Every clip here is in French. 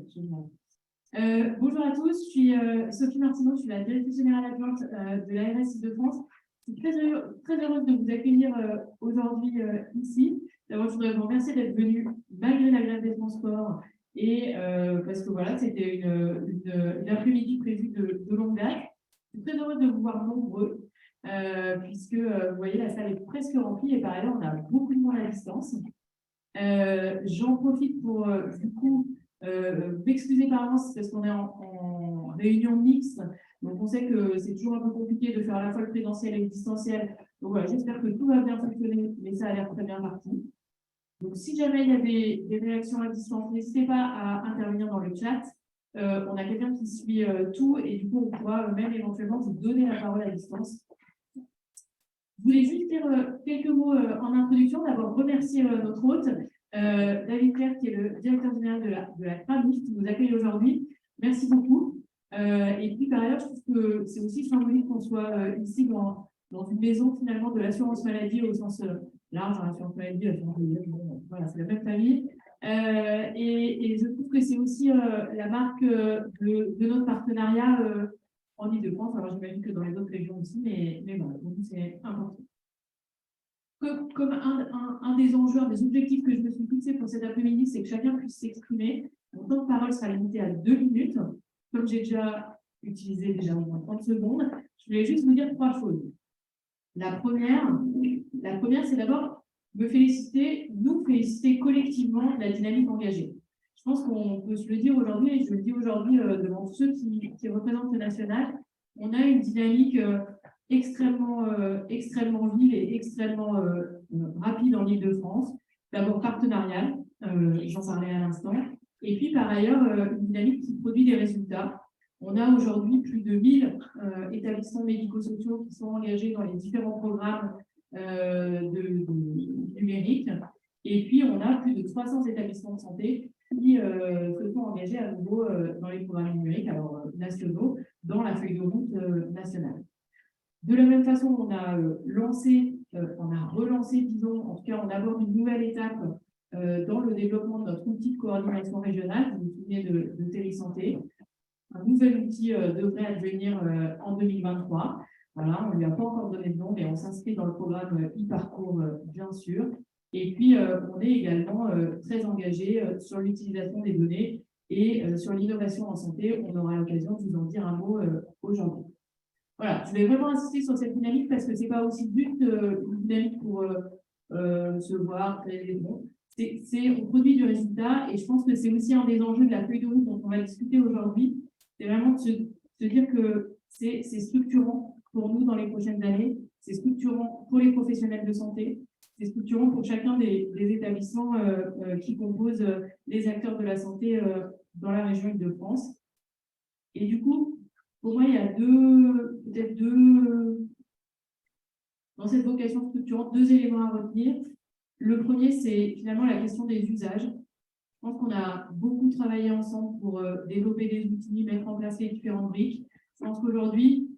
génial. Bonjour à tous, je suis Sophie Martineau, je suis la directrice générale adjointe de l'ARS Île-de-France. Je suis très heureuse de vous accueillir aujourd'hui ici. D'abord, je voudrais vous remercier d'être venus malgré la grève des transports et parce que voilà, c'était une après-midi prévue de longue date. Je suis très heureuse de vous voir nombreux puisque vous voyez, la salle est presque remplie et par ailleurs, on a beaucoup de monde à distance. J'en profite pour du coup m'excuser par avance parce qu'on est en réunion mixte, donc on sait que c'est toujours un peu compliqué de faire à la fois le présentiel et le distanciel. Donc voilà, j'espère que tout va bien fonctionner, mais ça a l'air très bien parti. Donc si jamais il y a des réactions à distance, n'hésitez pas à intervenir dans le chat. On a quelqu'un qui suit tout et du coup on pourra même éventuellement vous donner la parole à distance. Je voulais juste dire quelques mots en introduction. D'abord, remercier notre hôte, David Claire, qui est le directeur général de la CRAMIF, qui nous accueille aujourd'hui. Merci beaucoup. Et puis, par ailleurs, je trouve que c'est aussi symbolique qu'on soit ici dans une maison, finalement, de l'assurance maladie au sens large. L'assurance maladie, l'assurance maladie, bon, voilà, c'est la même famille. Et je trouve que c'est aussi la marque de notre partenariat en Île-de-France. Alors, j'imagine que dans les autres régions aussi, mais voilà, donc c'est important. Comme un des enjeux, un des objectifs que je me suis fixé pour cet après-midi, c'est que chacun puisse s'exprimer. Mon temps de parole sera limité à 2 minutes. Comme j'ai déjà utilisé au moins 30 secondes, je voulais juste vous dire 3 choses. La première, c'est d'abord nous féliciter collectivement de la dynamique engagée. Je pense qu'on peut se le dire aujourd'hui, et je le dis aujourd'hui devant tous ceux qui représentent le national, on a une dynamique extrêmement vive et extrêmement rapide en Île-de-France. D'abord partenariale, j'en parlais à l'instant, et puis par ailleurs une dynamique qui produit des résultats. On a aujourd'hui plus de 1000 établissements médico-sociaux qui sont engagés dans les différents programmes numériques. Et puis, on a plus de 300 établissements de santé qui se sont engagés à nouveau dans les programmes numériques, alors nationaux, dans la feuille de route nationale. De la même façon, on a relancé, disons, en tout cas, on aborde une nouvelle étape dans le développement de notre outil de coordination régionale, vous vous souvenez de Télésanté. Un nouvel outil devrait advenir en 2023. Voilà, on ne lui a pas encore donné de nom, mais on s'inscrit dans le programme e-parcours, bien sûr. Et puis, on est également très engagé sur l'utilisation des données et sur l'innovation en santé. On aura l'occasion de vous en dire un mot aujourd'hui. Voilà, je vais vraiment insister sur cette dynamique parce que ce n'est pas aussi le but d'une dynamique pour se voir, créer des bons. On produit du résultat et je pense que c'est aussi un des enjeux de la feuille de route dont on va discuter aujourd'hui. C'est vraiment de se dire que c'est structurant pour nous dans les prochaines années, c'est structurant pour les professionnels de santé, c'est structurant pour chacun des établissements qui composent les acteurs de la santé dans la région Île-de-France. Et du coup, pour moi, il y a peut-être deux, dans cette vocation structurante, 2 éléments à retenir. Le premier, c'est finalement la question des usages. Je pense qu'on a beaucoup travaillé ensemble pour développer des outils, mettre en place les différentes briques. Je pense qu'aujourd'hui,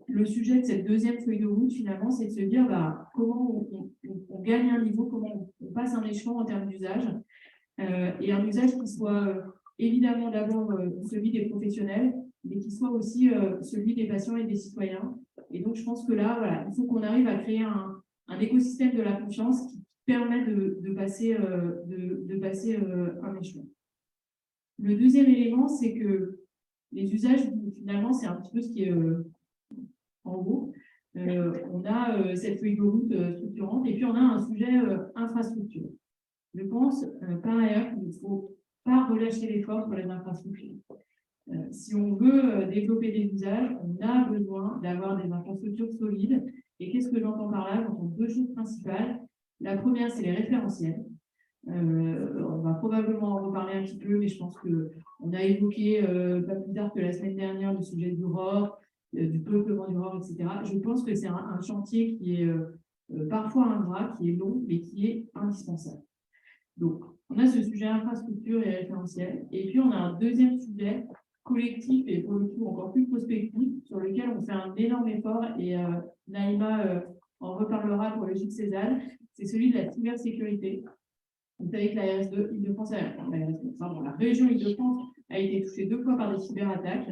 le sujet de cette deuxième feuille de route, finalement, c'est de se dire comment on gagne un niveau, comment on passe un échelon en termes d'usage. Et un usage qui soit évidemment d'abord celui des professionnels, mais qui soit aussi celui des patients et des citoyens. Et donc, je pense que là, voilà, il faut qu'on arrive à créer un écosystème de la confiance qui permet de passer un échelon. Le deuxième élément, c'est que les usages, finalement, c'est un petit peu ce qui est en haut. On a cette feuille de route structurante et puis on a un sujet infrastructure. Je pense par ailleurs qu'il ne faut pas relâcher l'effort sur les infrastructures. Si on veut développer des usages, on a besoin d'avoir des infrastructures solides. Et qu'est-ce que j'entends par là? J'entends 2 choses principales. La première, c'est les référentiels. On va probablement en reparler un petit peu, mais je pense qu'on a évoqué pas plus tard que la semaine dernière le sujet du ROR, du peuplement du ROR, etc. Je pense que c'est un chantier qui est parfois ingrat, qui est long, mais qui est indispensable. Donc, on a ce sujet infrastructure et référentiel. Et puis, on a un deuxième sujet collectif et pour le coup encore plus prospectif, sur lequel on fait un énorme effort et Naïma en reparlera pour le Gilles Cézanne, c'est celui de la cybersécurité. Vous savez que la RS2 Île-de-France, la région Île-de-France a été touché 2 fois par des cyberattaques.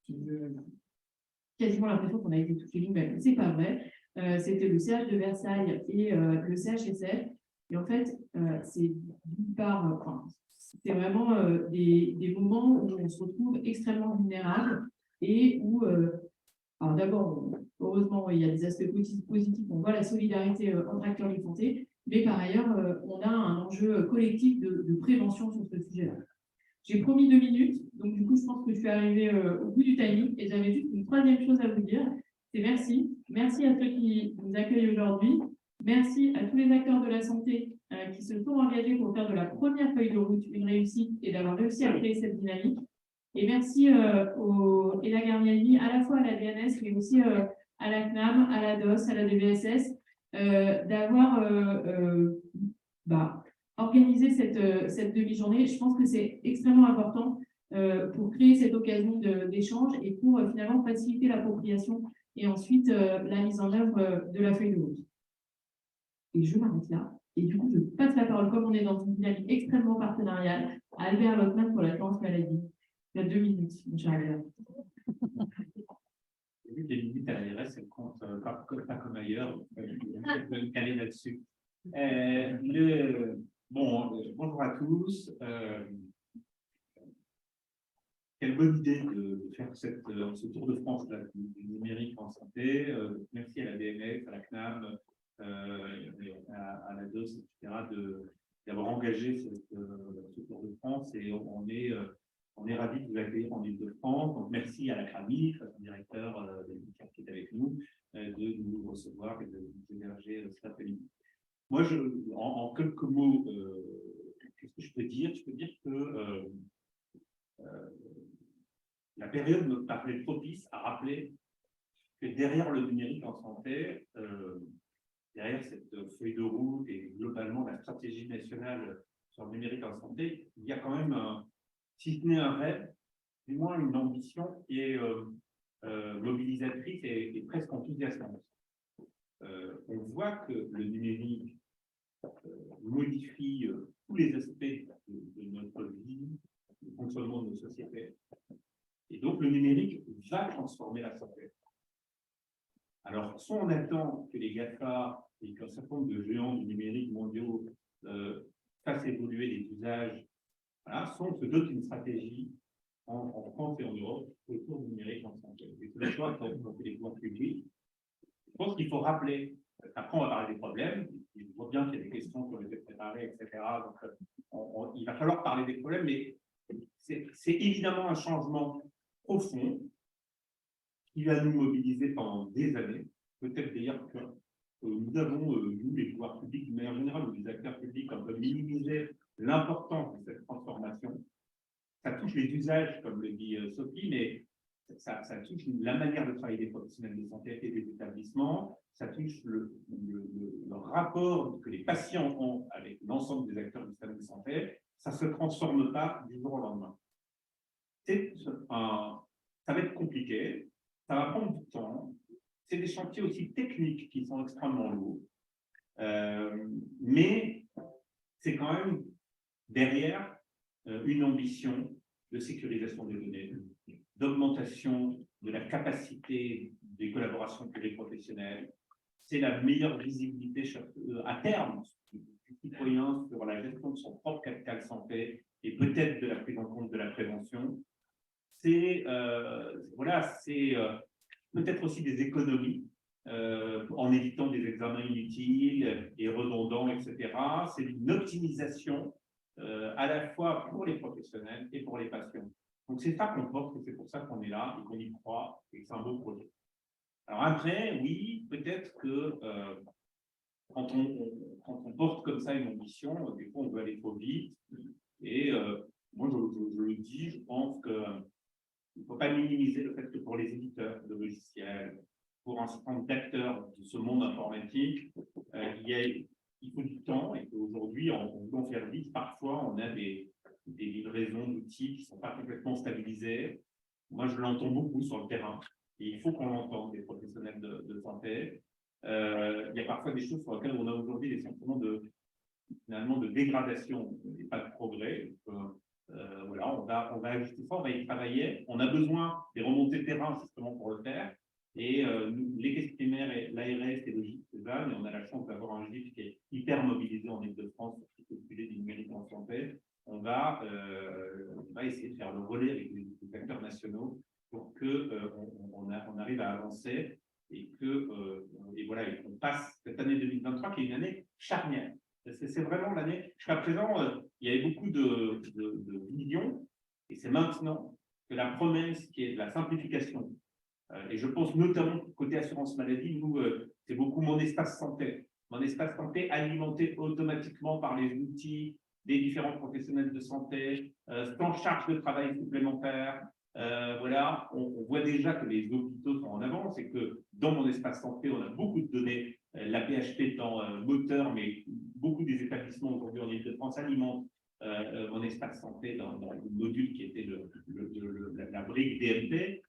J'ai quasiment l'impression qu'on a été touché nous-mêmes, mais ce n'est pas vrai. C'était le CH de Versailles et le CHSF. Et en fait, c'est d'une part, c'est vraiment des moments où on se retrouve extrêmement vulnérable et où, alors d'abord, heureusement, il y a des aspects positifs, on voit la solidarité entre acteurs de santé, mais par ailleurs, on a un enjeu collectif de prévention sur ce sujet-là. J'ai promis 2 minutes, donc du coup, je pense que je suis arrivée au bout du timing et j'avais juste une troisième chose à vous dire, c'est merci. Merci à ceux qui nous accueillent aujourd'hui. Merci à tous les acteurs de la santé qui se sont engagés pour faire de la première feuille de route une réussite et d'avoir réussi à créer cette dynamique. Et merci au Ella Garniani, à la fois à la DNS, mais aussi à la CNAM, à la DOS, à la DVSS, d'avoir organiser cette demi-journée. Je pense que c'est extrêmement important pour créer cette occasion d'échange et pour finalement faciliter l'appropriation et ensuite la mise en œuvre de la feuille de route. Et je m'arrête là. Et du coup, je passe la parole, comme on est dans une dynamique extrêmement partenariale, à Albert Lotman pour l'assurance maladie. Il y a 2 minutes, mon cher Albert. J'ai vu que les limites à l'ARS, elles comptent pas comme ailleurs. Je vais me caler là-dessus. Bonjour à tous. Quelle bonne idée de faire ce tour de France du numérique en santé. Merci à la DMS, à la CNAM, à la DOS, etc., d'avoir engagé ce tour de France. Et on est ravis de vous accueillir en Ile-de-France. Donc, merci à la CRAMI, son directeur qui est avec nous, de nous recevoir et de nous héberger cet après-midi. Moi, en quelques mots, qu'est-ce que je peux dire? Je peux dire que la période me paraît propice à rappeler que derrière le numérique en santé, derrière cette feuille de route et globalement la stratégie nationale sur le numérique en santé, il y a quand même, si ce n'est un rêve, du moins une ambition qui est mobilisatrice et presque enthousiasmante. On voit que le numérique modifie tous les aspects de notre vie, du fonctionnement de nos sociétés. Et donc, le numérique va transformer la santé. Alors, soit on attend que les GAFA et qu'un certain nombre de géants du numérique mondiaux fassent évoluer les usages, voilà, soit on se dote d'une stratégie en France et en Europe autour du numérique en santé. Et c'est le choix qu'ont fait les pouvoirs publics. Je pense qu'il faut rappeler, après on va parler des problèmes, je vois bien qu'il y a des questions qui ont été préparées, etc. Donc, il va falloir parler des problèmes, mais c'est évidemment un changement profond qui va nous mobiliser pendant des années. Peut-être d'ailleurs que nous avons, nous, les pouvoirs publics, de manière générale, ou les acteurs publics, un peu minimisé l'importance de cette transformation. Ça touche les usages, comme le dit Sophie, mais ça touche la manière de travailler des professionnels de santé et des établissements, ça touche le rapport que les patients ont avec l'ensemble des acteurs du système de santé. Ça ne se transforme pas du jour au lendemain. Ça va être compliqué, ça va prendre du temps. C'est des chantiers aussi techniques qui sont extrêmement lourds. Mais c'est quand même derrière une ambition de sécurisation des données, d'augmentation de la capacité des collaborations pluriprofessionnelles. C'est la meilleure visibilité à terme du citoyen sur la gestion de son propre capital santé et peut-être de la prise en compte de la prévention. C'est peut-être aussi des économies en évitant des examens inutiles et redondants, etc. C'est une optimisation à la fois pour les professionnels et pour les patients. Donc, c'est ça qu'on porte et c'est pour ça qu'on est là et qu'on y croit et que c'est un beau projet. Alors après, oui, peut-être que quand on porte comme ça une ambition, des fois, on veut aller trop vite. Et moi, je le dis, je pense qu'il ne faut pas minimiser le fait que pour les éditeurs de logiciels, pour un certain nombre d'acteurs de ce monde informatique, il faut du temps et qu'aujourd'hui, en voulant faire vite, parfois, on a des livraisons d'outils qui ne sont pas complètement stabilisés. Moi, je l'entends beaucoup sur le terrain. Et il faut qu'on l'entende, des professionnels de santé. Il y a parfois des choses sur lesquelles on a aujourd'hui des sentiments finalement de dégradation et pas de progrès. Voilà, on va ajuster ça, on va y travailler. On a besoin des remontées de terrain justement pour le faire. Et les caisses primaires, l'ARS et le GIP Cézanne, et on a la chance d'avoir un GIP qui est hyper mobilisé en Ile-de-France sur ce sujet du numérique en santé. On va essayer de faire le relais avec les acteurs nationaux pour qu'on arrive à avancer et voilà, et qu'on passe cette année 2023 qui est une année charnière. C'est vraiment l'année. Jusqu'à présent, il y avait beaucoup de visions, et c'est maintenant que la promesse qui est de la simplification, et je pense notamment côté assurance maladie, nous, c'est beaucoup mon espace santé. Mon espace santé alimenté automatiquement par les outils des différents professionnels de santé, sans charge de travail supplémentaire. Voilà, on voit déjà que les hôpitaux sont en avance et que dans mon espace santé, on a beaucoup de données. La PHP étant moteur, mais beaucoup des établissements aujourd'hui en Ile-de-France alimentent mon espace santé dans le module qui était la brique DMP.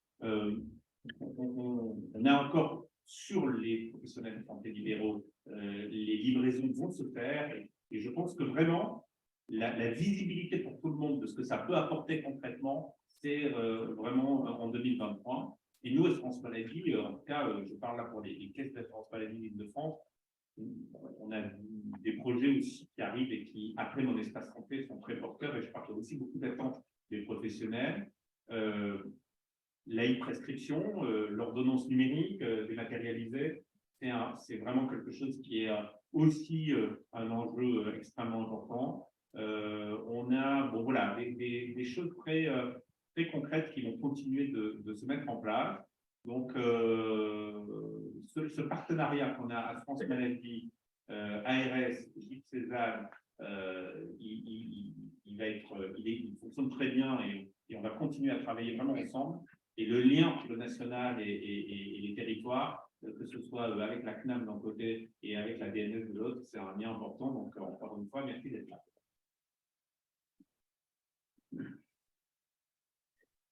On a encore sur les professionnels de santé libéraux, les livraisons vont se faire et je pense que vraiment la visibilité pour tout le monde de ce que ça peut apporter concrètement, c'est vraiment en 2023. Et nous, Assurance Maladie, en tout cas, je parle là pour les caisses d'assurance maladie d'Île-de-France, on a des projets aussi qui arrivent et qui, après mon espace santé, sont très porteurs et je crois qu'il y a aussi beaucoup d'attentes des professionnels. La e-prescription, l'ordonnance numérique dématérialisée, c'est vraiment quelque chose qui est aussi un enjeu extrêmement important. On a voilà, des choses très concrètes qui vont continuer de se mettre en place. Donc, ce partenariat qu'on a à France Maladie, ARS, GIP Cézanne, il fonctionne très bien et on va continuer à travailler vraiment ensemble. Et le lien entre le national et les territoires, que ce soit avec la CNAM d'un côté et avec la DNS de l'autre, c'est un lien important. Donc, encore une fois, merci d'être là.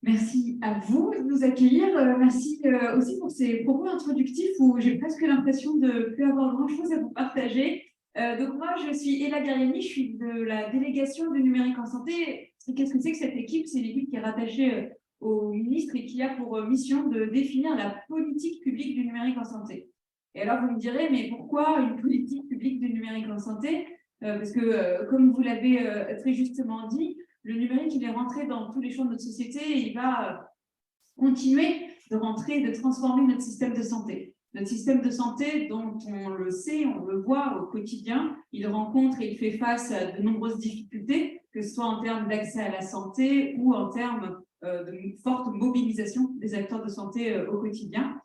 Merci à vous de nous accueillir. Merci aussi pour ces propos introductifs où j'ai presque l'impression de ne plus avoir grand-chose à vous partager. Donc moi, je suis Ella Gariani, je suis de la délégation du numérique en santé. Qu'est-ce que c'est que cette équipe? C'est l'équipe qui est rattachée au ministre et qui a pour mission de définir la politique publique du numérique en santé. Et alors, vous me direz, mais pourquoi une politique publique du numérique en santé? Parce que, comme vous l'avez très justement dit, le numérique, il est rentré dans tous les champs de notre société et il va continuer de rentrer, de transformer notre système de santé. Notre système de santé, dont on le sait, on le voit au quotidien, il rencontre et il fait face à de nombreuses difficultés, que ce soit en termes d'accès à la santé ou en termes de forte mobilisation des acteurs de santé au quotidien.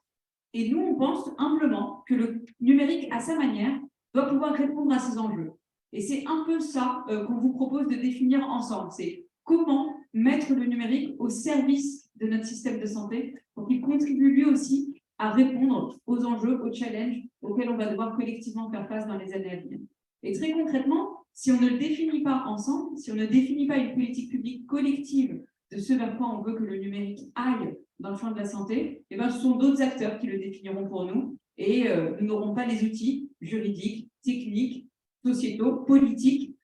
Et nous, on pense humblement que le numérique, à sa manière, doit pouvoir répondre à ces enjeux. Et c'est un peu ça qu'on vous propose de définir ensemble. C'est comment mettre le numérique au service de notre système de santé pour qu'il contribue lui aussi à répondre aux enjeux, aux challenges auxquels on va devoir collectivement faire face dans les années à venir. Et très concrètement, si on ne le définit pas ensemble, si on ne définit pas une politique publique collective de ce vers quoi on veut que le numérique aille dans le champ de la santé, eh bien, ce sont d'autres acteurs qui le définiront pour nous et nous n'aurons pas les outils juridiques, techniques, sociétaux, politiques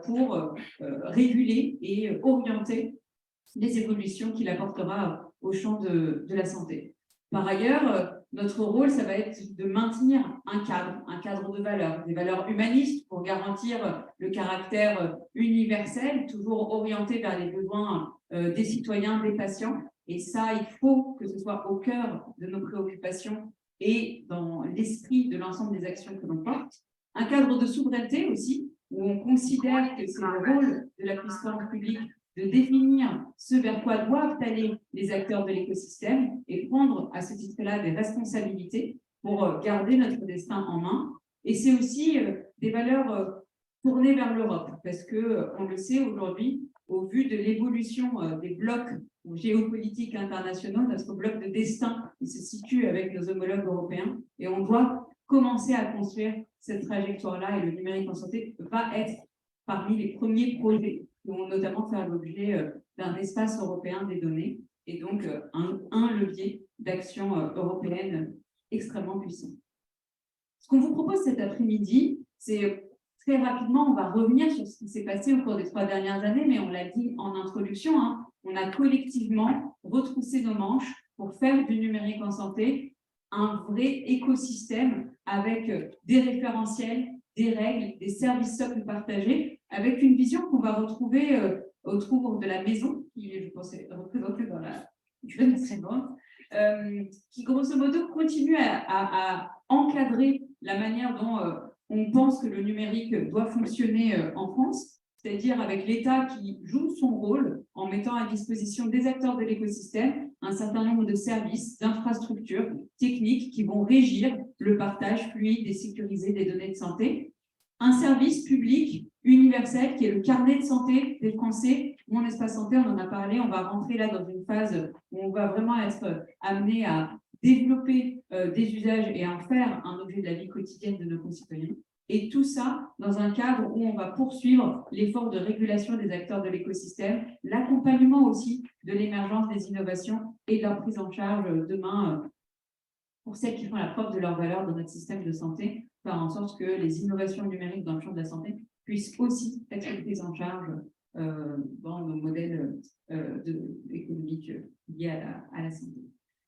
pour réguler et orienter les évolutions qu'il apportera au champ de la santé. Par ailleurs, notre rôle, ça va être de maintenir un cadre de valeurs, des valeurs humanistes pour garantir le caractère universel, toujours orienté vers les besoins des citoyens, des patients. Et ça, il faut que ce soit au cœur de nos préoccupations et dans l'esprit de l'ensemble des actions que l'on porte. Un cadre de souveraineté aussi, où on considère que c'est le rôle de la puissance publique de définir ce vers quoi doivent aller les acteurs de l'écosystème et prendre à ce titre-là des responsabilités pour garder notre destin en main. Et c'est aussi des valeurs tournées vers l'Europe, parce qu'on le sait aujourd'hui, au vu de l'évolution des blocs géopolitiques internationaux, notre bloc de destin il se situe avec nos homologues européens et on doit commencer à construire cette trajectoire-là et le numérique en santé va être parmi les premiers projets qui vont notamment faire l'objet d'un espace européen des données et donc un levier d'action européenne extrêmement puissant. Ce qu'on vous propose cet après-midi, c'est très rapidement, on va revenir sur ce qui s'est passé au cours des 3 dernières années, mais on l'a dit en introduction, hein, on a collectivement retroussé nos manches pour faire du numérique en santé un vrai écosystème avec des référentiels, des règles, des services socles partagés, avec une vision qu'on va retrouver autour de la maison, qui est, je pense, représentée dans la jeune précédente, qui grosso modo continue à encadrer la manière dont on pense que le numérique doit fonctionner en France, c'est-à-dire avec l'État qui joue son rôle en mettant à disposition des acteurs de l'écosystème un certain nombre de services, d'infrastructures techniques qui vont régir le partage fluide et sécurisé des données de santé. Un service public universel qui est le carnet de santé des Français. Mon espace santé, on en a parlé, on va rentrer là dans une phase où on va vraiment être amené à développer des usages et à en faire un objet de la vie quotidienne de nos concitoyens. Et tout ça dans un cadre où on va poursuivre l'effort de régulation des acteurs de l'écosystème, l'accompagnement aussi de l'émergence des innovations et de leur prise en charge demain pour celles qui font la preuve de leur valeur dans notre système de santé, faire en sorte que les innovations numériques dans le champ de la santé puissent aussi être prises en charge dans nos modèles économiques liés à la santé.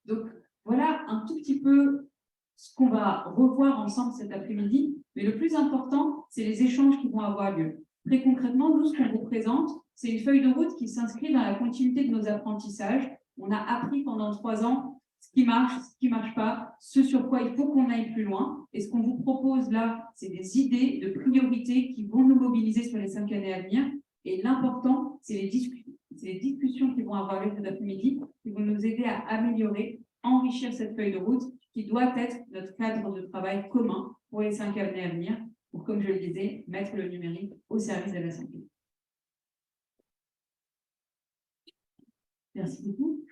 Donc, voilà un tout petit peu ce qu'on va revoir ensemble cet après-midi, mais le plus important, c'est les échanges qui vont avoir lieu. Très concrètement, nous, ce qu'on vous présente, c'est une feuille de route qui s'inscrit dans la continuité de nos apprentissages. On a appris pendant 3 ans ce qui marche pas, ce sur quoi il faut qu'on aille plus loin. Et ce qu'on vous propose là, c'est des idées de priorités qui vont nous mobiliser sur les 5 années à venir. Et l'important, c'est les discussions qui vont avoir lieu cet après-midi, qui vont nous aider à améliorer, enrichir cette feuille de route, qui doit être notre cadre de travail commun pour les 5 années à venir, pour, comme je le disais, mettre le numérique au service de la santé. Merci beaucoup.